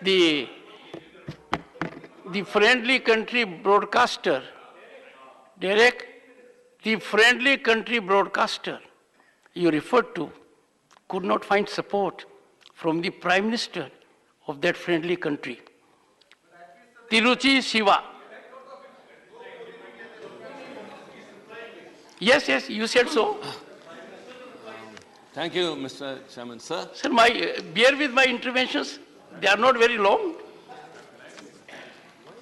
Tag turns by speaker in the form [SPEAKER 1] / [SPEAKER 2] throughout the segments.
[SPEAKER 1] the friendly country broadcaster, Derek, the friendly country broadcaster you referred to could not find support from the Prime Minister of that friendly country, Tiruchi Siva. Yes, yes, you said so.
[SPEAKER 2] Thank you, Mr. Chairman, sir.
[SPEAKER 1] Sir, bear with my interventions. They are not very long.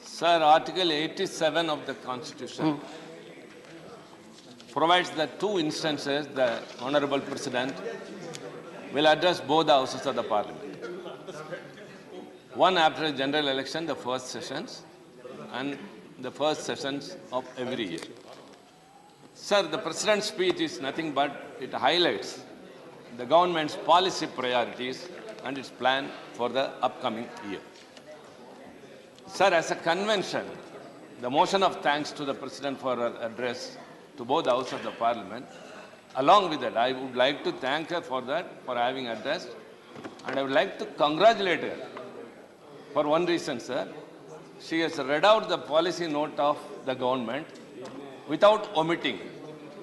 [SPEAKER 2] Sir, Article 87 of the Constitution provides that two instances the Honorable President will address both the houses of the Parliament. One after a general election, the first sessions, and the first sessions of every year. Sir, the President's speech is nothing but it highlights the government's policy priorities and its plan for the upcoming year. Sir, as a convention, the motion of thanks to the President for her address to both the House of the Parliament. Along with that, I would like to thank her for that, for having addressed, and I would like to congratulate her for one reason, sir. She has read out the policy note of the government without omitting,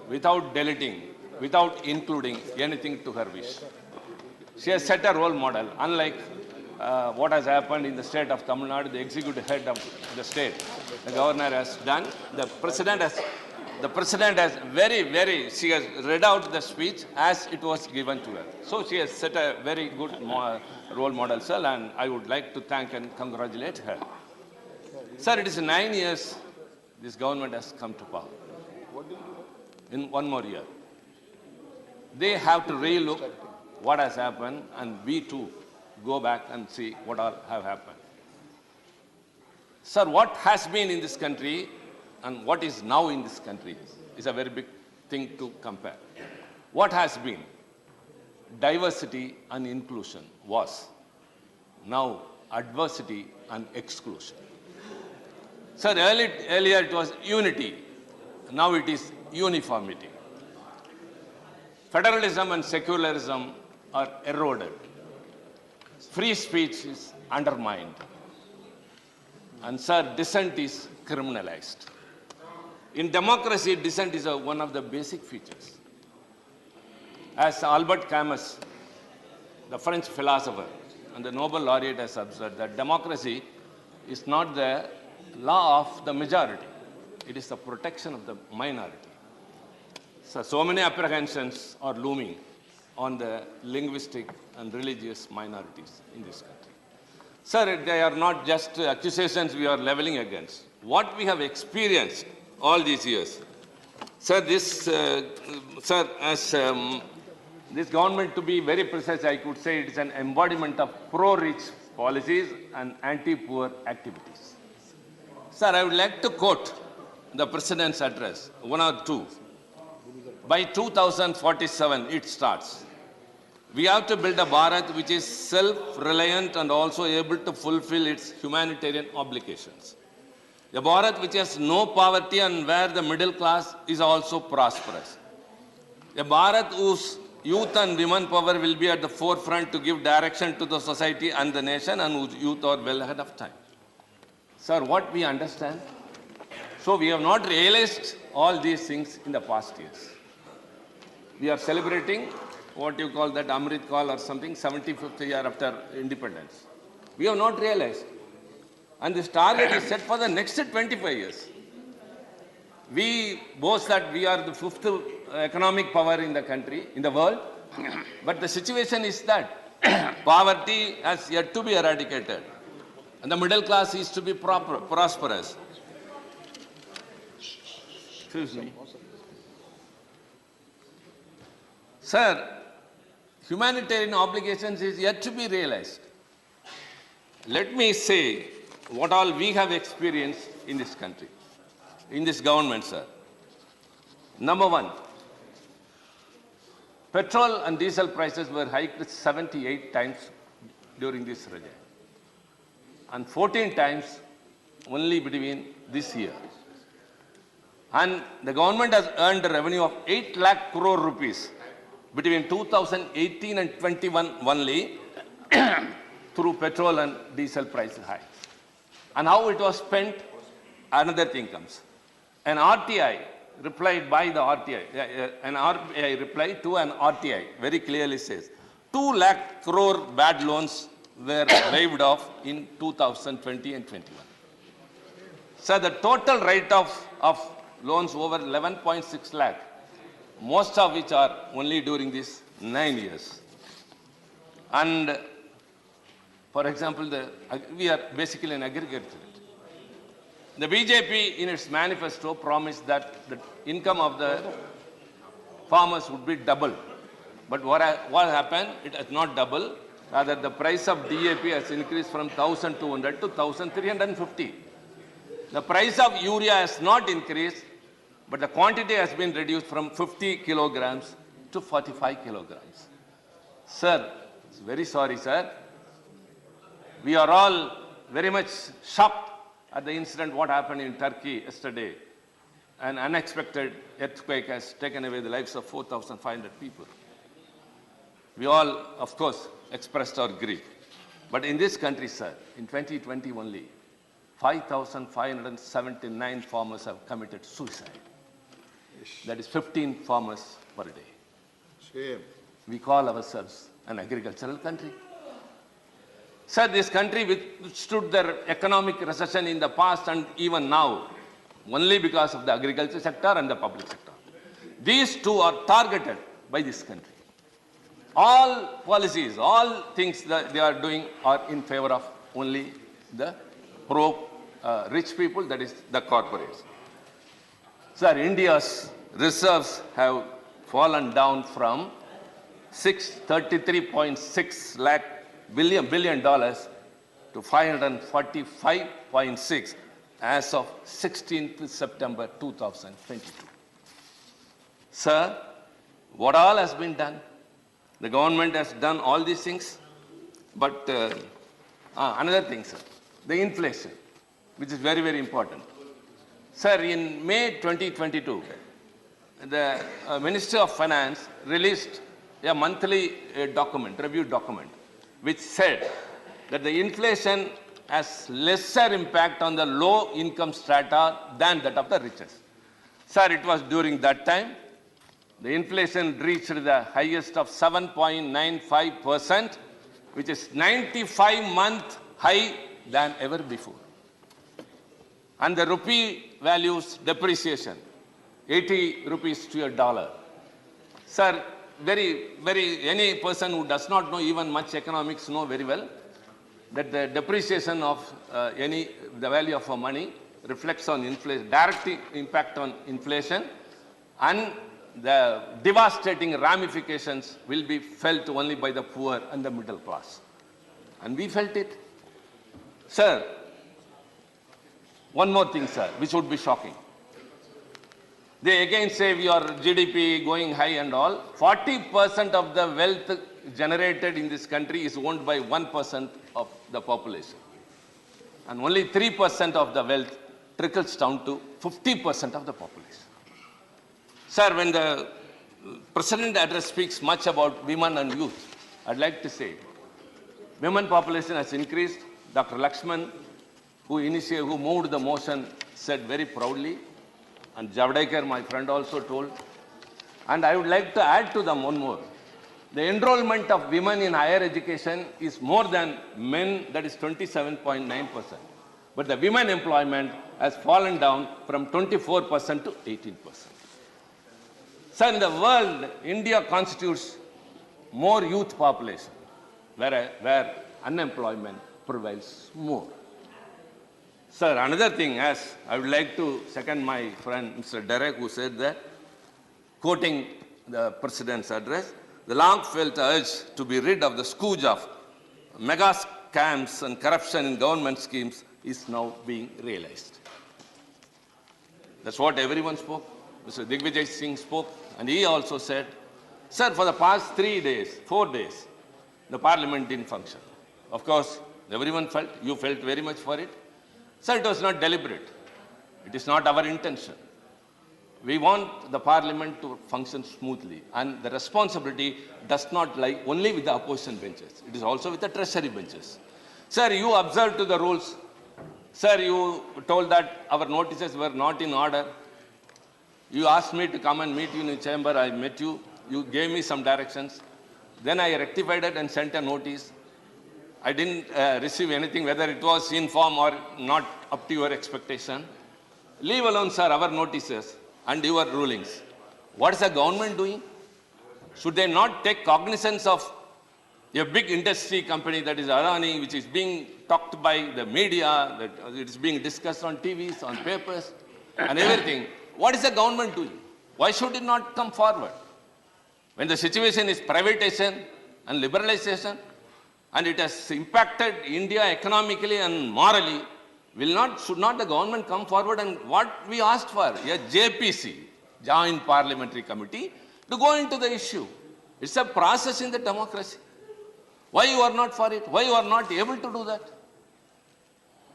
[SPEAKER 2] without deleting, without including anything to her wish. She has set a role model, unlike what has happened in the state of Tamilmint, the executive head of the state. The governor has done, the president has she has read out the speech as it was given to her. So she has set a very good role model, sir, and I would like to thank and congratulate her. Sir, it is 9 years this government has come to power. In one more year, they have to relook what has happened, and we too go back and see what all have happened. Sir, what has been in this country and what is now in this country is a very big thing to compare. What has been? Diversity and inclusion was. Now, adversity and exclusion. Sir, earlier it was unity. Now it is uniformity. Federalism and secularism are eroded. Free speech is undermined. And sir, dissent is criminalized. In democracy, dissent is one of the basic features. As Albert Camus, the French philosopher and the Nobel laureate, has observed that democracy is not the law of the majority. It is the protection of the minority. So many apprehensions are looming on the linguistic and religious minorities in this country. Sir, they are not just accusations we are leveling against. What we have experienced all these years. Sir, this government, to be very precise, I could say it is an embodiment of pro-rich policies and anti-poor activities. Sir, I would like to quote the President's address, one or two. By 2047, it starts. We have to build a Bharat which is self-reliant and also able to fulfill its humanitarian obligations. A Bharat which has no poverty and where the middle class is also prosperous. A Bharat whose youth and women power will be at the forefront to give direction to the society and the nation, and whose youth are well ahead of time. Sir, what we understand? So we have not realized all these things in the past years. We are celebrating what you call that Amrit Kaal or something, 75th year after independence. We have not realized. And this target is set for the next 25 years. We boast that we are the fifth economic power in the country, in the world. But the situation is that poverty has yet to be eradicated. And the middle class is to be prosperous. Excuse me. Sir, humanitarian obligations is yet to be realized. Let me say what all we have experienced in this country, in this government, sir. Number one, petrol and diesel prices were hiked 78 times during this regime, and 14 times only between this year. And the government has earned a revenue of 8 lakh crore rupees between 2018 and 21 only. through petrol and diesel price hikes. And how it was spent, another thing comes. An RTI replied by the RTI, an RBI replied to an RTI very clearly says, 2 lakh crore bad loans were waived off in 2020 and 21. So the total write-off of loans over 11.6 lakh, most of which are only during these 9 years. And for example, we are basically an agriculture. The BJP in its manifesto promised that the income of the farmers would be double. But what happened? It has not doubled. Rather, the price of DAP has increased from 1,200 to 1,350. The price of urea has not increased, but the quantity has been reduced from 50 kilograms to 45 kilograms. Sir, very sorry, sir. We are all very much shocked at the incident what happened in Turkey yesterday. An unexpected earthquake has taken away the lives of 4,500 people. We all, of course, expressed our grief. But in this country, sir, in 2020 only, 5,579 farmers have committed suicide. That is 15 farmers per day.
[SPEAKER 3] Shame.
[SPEAKER 2] We call ourselves an agricultural country. Sir, this country withstood their economic recession in the past and even now, only because of the agriculture sector and the public sector. These two are targeted by this country. All policies, all things that they are doing are in favor of only the rich people, that is the corporates. Sir, India's reserves have fallen down from $633.6 billion to 545.6 as of 16th September 2022. Sir, what all has been done? The government has done all these things, but another thing, sir, the inflation, which is very, very important. Sir, in May 2022, the Ministry of Finance released a monthly review document, which said that the inflation has lesser impact on the low income strata than that of the richest. Sir, it was during that time, the inflation reached the highest of 7.95%, which is 95-month high than ever before. And the rupee values depreciation, 80 rupees to a dollar. Sir, any person who does not know even much economics know very well that the depreciation of the value of money reflects on inflation, direct impact on inflation, and the devastating ramifications will be felt only by the poor and the middle class. And we felt it. Sir, one more thing, sir, which would be shocking. They again say we are GDP going high and all. 40% of the wealth generated in this country is owned by 1% of the population. And only 3% of the wealth trickles down to 50% of the population. Sir, when the President address speaks much about women and youth, I'd like to say, women population has increased. Dr. Lakshman, who moved the motion, said very proudly, and Javadekar, my friend, also told. And I would like to add to them one more. The enrollment of women in higher education is more than men, that is 27.9%. But the women employment has fallen down from 24% to 18%. So in the world, India constitutes more youth population, where unemployment prevails more. Sir, another thing, as I would like to second my friend Mr. Derek, who said that, quoting the President's address, the long-felt urge to be rid of the scourge of mega scams and corruption in government schemes is now being realized. That's what everyone spoke. Mr. Digvijay Singh spoke, and he also said, sir, for the past 4 days, the parliament didn't function. Of course, everyone felt, you felt very much for it. Sir, it was not deliberate. It is not our intention. we want the parliament to function smoothly, and the responsibility does not lie only with the opposition benches. It is also with the treasury benches. Sir, you observed to the rules. Sir, you told that our notices were not in order. You asked me to come and meet you in the chamber. I met you. You gave me some directions. Then I rectified it and sent a notice. I didn't receive anything, whether it was in form or not up to your expectation. Leave alone, sir, our notices and your rulings. What is the government doing? Should they not take cognizance of a big industry company that is Adani, which is being talked by the media, that it is being discussed on TVs, on papers, and everything? What is the government doing? Why should it not come forward? When the situation is privatization and liberalization, and it has impacted India economically and morally, should not the government come forward and what we asked for, a JPC, Joint Parliamentary Committee, to go into the issue. It's a process in the democracy. Why you are not for it? Why you are not able to do that?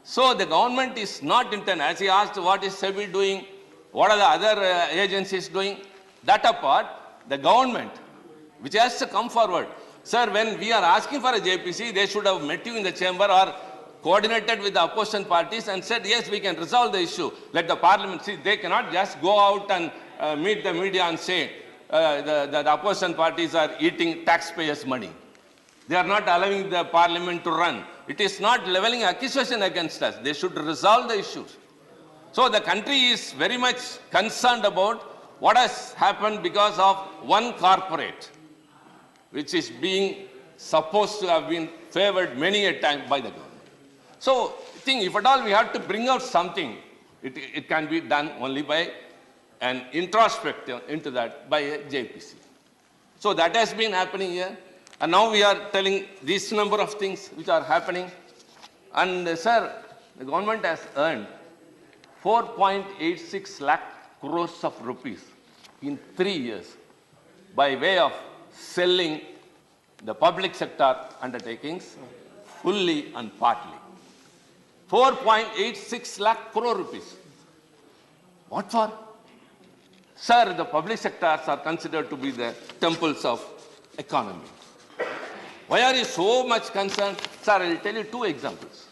[SPEAKER 2] So the government is not intent. As he asked, what is SEBI doing? What are the other agencies doing? That apart, the government, which has to come forward. Sir, when we are asking for a JPC, they should have met you in the chamber or coordinated with the opposition parties and said, yes, we can resolve the issue. Let the parliament see. They cannot just go out and meet the media and say the opposition parties are eating taxpayers' money. They are not allowing the parliament to run. It is not leveling accusation against us. They should resolve the issues. So the country is very much concerned about what has happened because of one corporate, which is being supposed to have been favored many a time by the government. So I think if at all we have to bring out something, it can be done only by an introspective into that by a JPC. So that has been happening here. And now we are telling this number of things which are happening. And sir, the government has earned 4.86 lakh crores of rupees in 3 years by way of selling the public sector undertakings fully and partly. 4.86 lakh crore rupees. What for? Sir, the public sectors are considered to be the temples of economy. Why are you so much concerned? Sir, I will tell you 2 examples.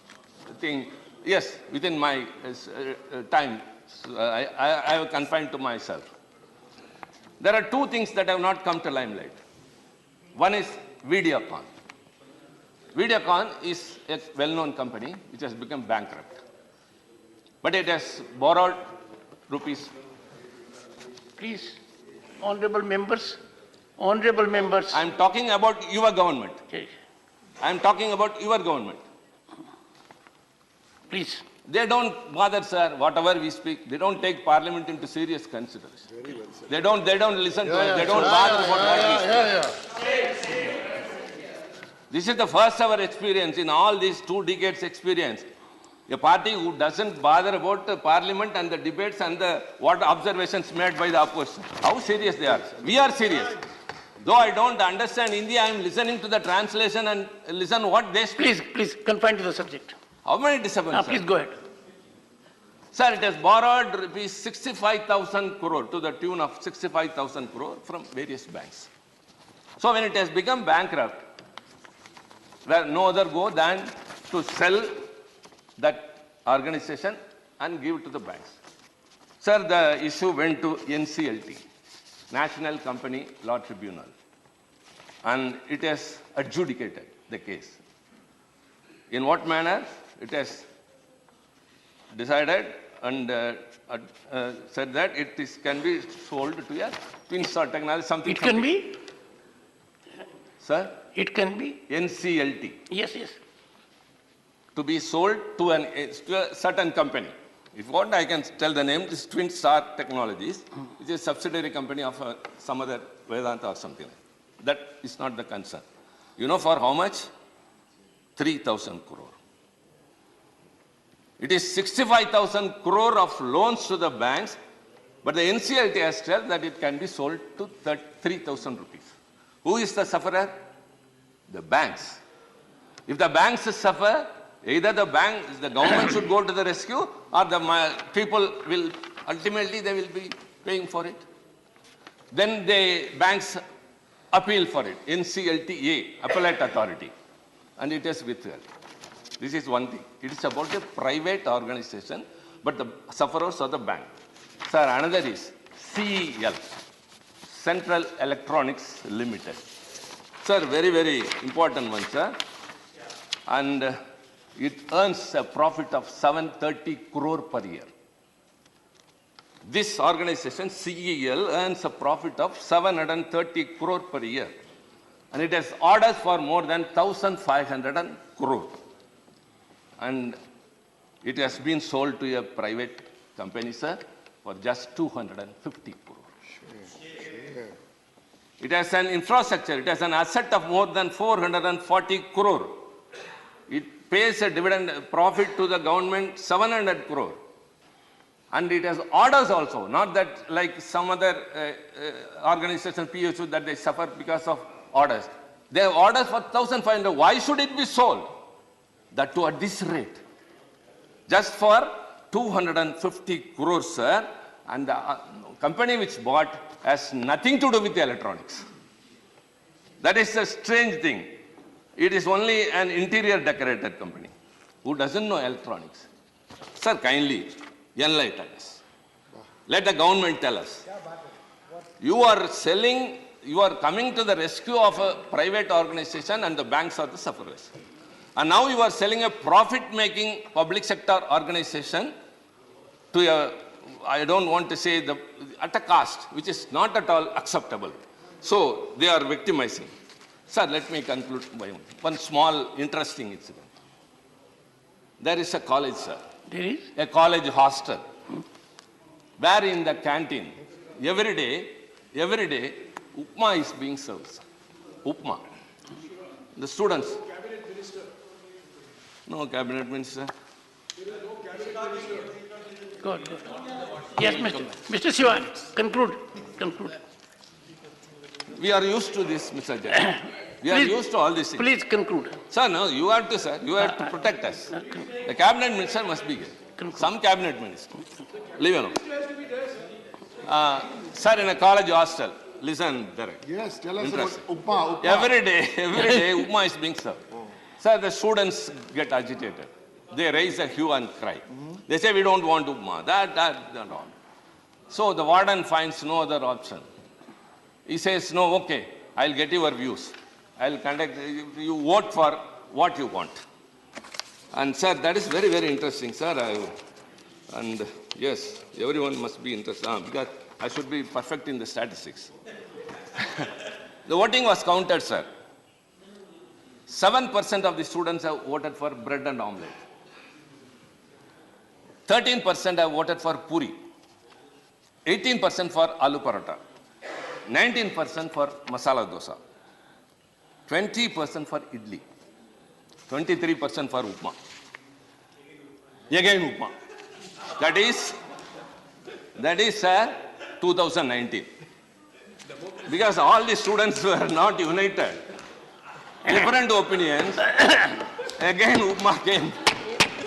[SPEAKER 2] I think, yes, within my time, I have confined to myself. There are 2 things that have not come to limelight. One is Videocon. Videocon is a well-known company which has become bankrupt. But it has borrowed rupees.
[SPEAKER 1] Please, honorable members, honorable members.
[SPEAKER 2] I am talking about your government.
[SPEAKER 1] Okay.
[SPEAKER 2] I am talking about your government.
[SPEAKER 1] Please.
[SPEAKER 2] They don't bother, sir, whatever we speak. They don't take parliament into serious consideration. They don't listen to us. They don't bother about what we speak. This is the first ever experience in all these 2 decades experience. A party who doesn't bother about the parliament and the debates and what observations made by the opposition. How serious they are. We are serious. Though I don't understand Hindi, I am listening to the translation and listen what they speak.
[SPEAKER 1] Please, confine to the subject.
[SPEAKER 2] How many disturbances?
[SPEAKER 1] Please go ahead.
[SPEAKER 2] Sir, it has borrowed rupees 65,000 crore to the tune of 65,000 crore from various banks. So when it has become bankrupt, where no other go than to sell that organization and give it to the banks. Sir, the issue went to NCLT, National Company Law Tribunal, and it has adjudicated the case. In what manner? It has decided and said that can be sold to a twin star technology, something.
[SPEAKER 1] It can be?
[SPEAKER 2] Sir?
[SPEAKER 1] It can be?
[SPEAKER 2] NCLT.
[SPEAKER 1] Yes.
[SPEAKER 2] To be sold to a certain company. If you want, I can tell the name. This Twin Star Technologies, which is a subsidiary company of some other Vedanta or something. That is not the concern. You know for how much? 3,000 crore. It is 65,000 crore of loans to the banks, but the NCLT has said that it can be sold to 3,000 rupees. Who is the sufferer? The banks. If the banks suffer, either the government should go to the rescue, or the people will, ultimately they will be paying for it. Then the banks appeal for it, NCLTA, Appellate Authority, and it is withheld. This is one thing. It is about a private organization, but the sufferers are the bank. Sir, another is CEL, Central Electronics Limited. Sir, very, very important one, sir. And it earns a profit of 730 crore per year. This organization, CEL, earns a profit of 730 crore per year. And it has orders for more than 1,500 crore. And it has been sold to a private company, sir, for just 250 crore. It has an infrastructure, it has an asset of more than 440 crore. It pays a dividend profit to the government 700 crore. And it has orders also, not that like some other organizations, PSU, that they suffer because of orders. They have orders for 1,500. Why should it be sold? That too at this rate. Just for 250 crores, sir. And the company which bought has nothing to do with the electronics. That is a strange thing. It is only an interior decorator company who doesn't know electronics. Sir, kindly enlighten us. Let the government tell us. You are selling, you are coming to the rescue of a private organization and the banks are the sufferers. And now you are selling a profit-making public sector organization to a, I don't want to say, at a cost, which is not at all acceptable. So they are victimizing. Sir, let me conclude by one small interesting incident. There is a college, sir.
[SPEAKER 1] There is?
[SPEAKER 2] A college hostel, where in the canteen, every day, upma is being served, sir. Upma. The students. No cabinet minister.
[SPEAKER 1] Good. Yes, Mr. Siva, conclude.
[SPEAKER 2] We are used to this, Mr. Jay. We are used to all these things.
[SPEAKER 1] Please conclude.
[SPEAKER 2] Sir, no, you have to, sir. You have to protect us. The cabinet minister must be here. Some cabinet minister. Leave alone. Sir, in a college hostel, listen, Derek.
[SPEAKER 3] Yes, tell us about upma.
[SPEAKER 2] Every day, upma is being served. Sir, the students get agitated. They raise a hue and cry. They say, we don't want upma. That, all. So the warden finds no other option. He says, no, okay, I'll get your views. I'll conduct, you vote for what you want. And sir, that is very, very interesting, sir. And yes, everyone must be interested, because I should be perfect in the statistics. The voting was counted, sir. 7% of the students have voted for bread and omelette. 13% have voted for puri. 18% for aloo paratha. 19% for masala dosa. 20% for idli. 23% for upma. Again upma. That is 2019. Because all the students were not united. Different opinions. Again upma came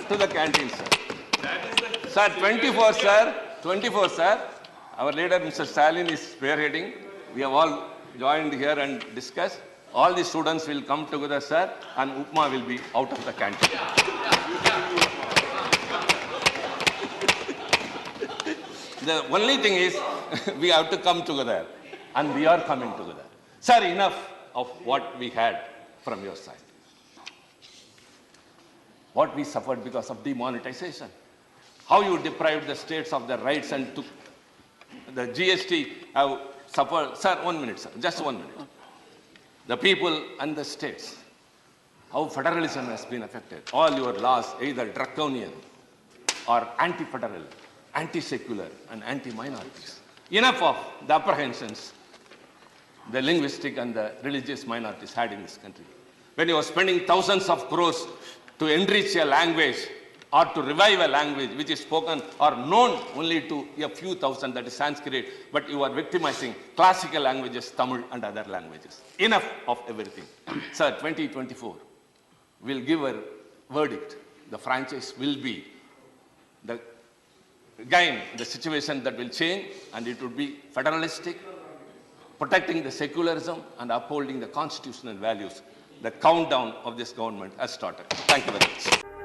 [SPEAKER 2] to the canteen, sir. Sir, 24, sir. Our leader, Mr. Stalin, is spearheading. We have all joined here and discussed. All the students will come together, sir, and upma will be out of the canteen. The only thing is, we have to come together, and we are coming together. Sir, enough of what we had from your side. What we suffered because of demonetization. How you deprived the states of their rights and took the GST have suffered. Sir, 1 minute, sir. Just 1 minute. The people and the states. How federalism has been affected. All your laws, either draconian or anti-federal, anti-secular, and anti-minorities. Enough of the apprehensions the linguistic and the religious minorities had in this country. When you are spending thousands of crores to enrich a language or to revive a language which is spoken or known only to a few thousand, that is Sanskrit, but you are victimizing classical languages, Tamil and other languages. Enough of everything. Sir, 2024 will give a verdict. The franchise will be the again, the situation that will change, and it would be federalistic, protecting the secularism and upholding the constitutional values. The countdown of this government has started. Thank you very much.